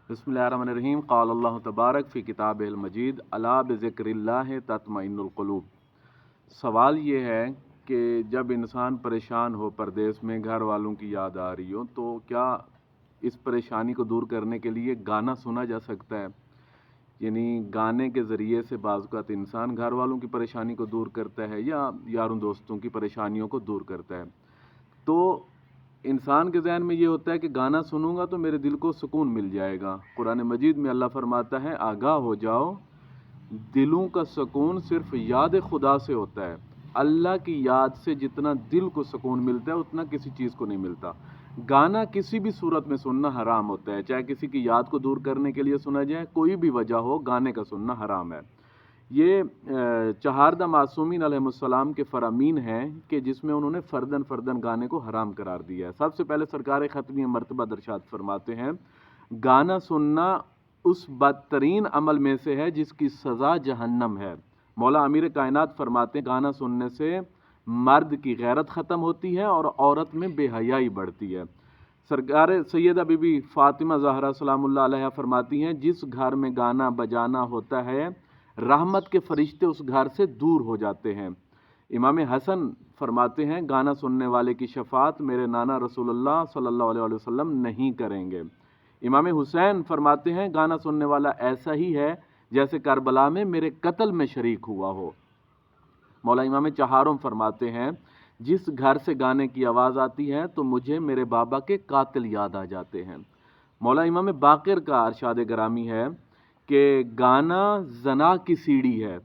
बिस्मिल्लाहिर्रहमानिर्रहीम। क़ाल अल्लाह तबारक फ़ी किताबिहिल मजीद अला बिज़िक्रिल्लाहि तत्मइन्नुल क़ुलूब। सवाल ये है कि जब इंसान परेशान हो, परदेश में घर वालों की याद आ रही हो, तो क्या इस परेशानी को दूर करने के लिए गाना सुना जा सकता है? यानी गाने के ज़रिए से बाज़ औक़ात इंसान घर वालों की परेशानी को दूर करता है या यारों दोस्तों की परेशानियों को दूर करता है। तो इंसान के ज़हन में ये होता है कि गाना सुनूंगा तो मेरे दिल को सुकून मिल जाएगा। कुरान मजीद में अल्लाह फरमाता है, आगाह हो जाओ, दिलों का सुकून सिर्फ याद खुदा से होता है। अल्लाह की याद से जितना दिल को सुकून मिलता है उतना किसी चीज़ को नहीं मिलता। गाना किसी भी सूरत में सुनना हराम होता है, चाहे किसी की याद को दूर करने के लिए सुना जाए, कोई भी वजह हो, गाने का सुनना हराम है। ये चहारदा मासूमीन अलैहिस्सलाम के फरामीन हैं कि जिसमें उन्होंने फ़र्दन फ़र्दन गाने को हराम करार दिया है। सबसे पहले सरकार ख़त्मी मर्तबा दरशाद फरमाते हैं, गाना सुनना उस बदतरीन अमल में से है जिसकी सज़ा जहन्नम है। मौला अमीर कायनात फरमाते हैं, गाना सुनने से मर्द की गैरत ख़त्म होती है और औरत में बेहयाई बढ़ती है। सरकार सैयदा बीबी फ़ातिमा ज़हरा सलामुल्लाह अलैहा फरमाती हैं, जिस घर में गाना बजाना होता है रहमत के फरिश्ते उस घर से दूर हो जाते हैं। इमाम हसन फरमाते हैं, गाना सुनने वाले की शफात मेरे नाना रसूलुल्लाह सल्लल्लाहु अलैहि वसल्लम नहीं करेंगे। इमाम हुसैन फरमाते हैं, गाना सुनने वाला ऐसा ही है जैसे करबला में मेरे कत्ल में शरीक हुआ हो। मौला इमाम चहारों फरमाते हैं, जिस घर से गाने की आवाज़ आती है तो मुझे मेरे बाबा के कातिल याद आ जाते हैं। मौला इमाम बाक़िर का अरशाद ग्रामी है कि गाना जना की सीढ़ी है।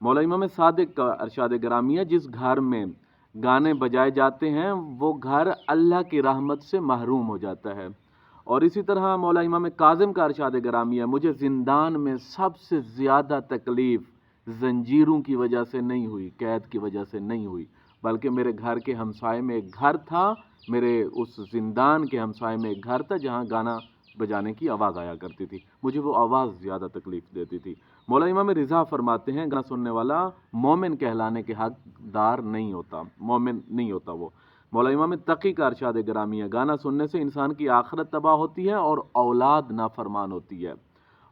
मौला इमाम सादिक का अरशाद ग्रामी है, जिस घर में गाने बजाए जाते हैं वो घर अल्लाह की रहमत से महरूम हो जाता है। और इसी तरह मौला इमाम काज़िम का अरशाद ग्रामी है, मुझे ज़िंदान में सबसे ज़्यादा तकलीफ़ जंजीरों की वजह से नहीं हुई, कैद की वजह से नहीं हुई, बल्कि मेरे घर के हमसाए में एक घर था, मेरे उस जिंदान के हमसाए में एक घर था जहाँ गाना बजाने की आवाज़ आया करती थी, मुझे वो आवाज़ ज़्यादा तकलीफ़ देती थी। मौला इमाम रिज़ा फरमाते हैं, गाना सुनने वाला मोमिन कहलाने के हकदार नहीं होता, मोमिन नहीं होता वो। मौला इमाम तकी का अरशाद ग्रामी है, गाना सुनने से इंसान की आखिरत तबाह होती है और औलाद नाफरमान होती है।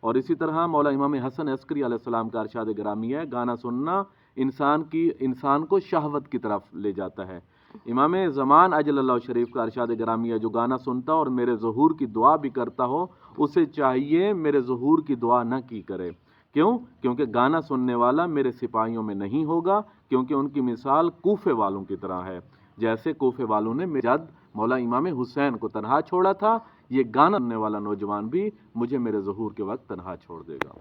और इसी तरह मौला इमाम हसन अस्करी अलैहिस्सलाम का अरशाद ग्रामी है, गाना सुनना इंसान को शहवत की तरफ ले जाता है। इमाम ज़मान अजलल्लाहु शरीफ का अरशाद ग्रामी है, जो गाना सुनता और मेरे ज़हूर की दुआ भी करता हो उसे चाहिए मेरे ज़हूर की दुआ न की करे। क्यों? क्योंकि गाना सुनने वाला मेरे सिपाहियों में नहीं होगा, क्योंकि उनकी मिसाल कूफे वालों की तरह है। जैसे कूफे वालों ने मेरे जद मौला इमाम हुसैन को तन्हा छोड़ा था, ये गाना सुनने वाला नौजवान भी मुझे मेरे ज़हूर के वक्त तन्हा छोड़ देगा।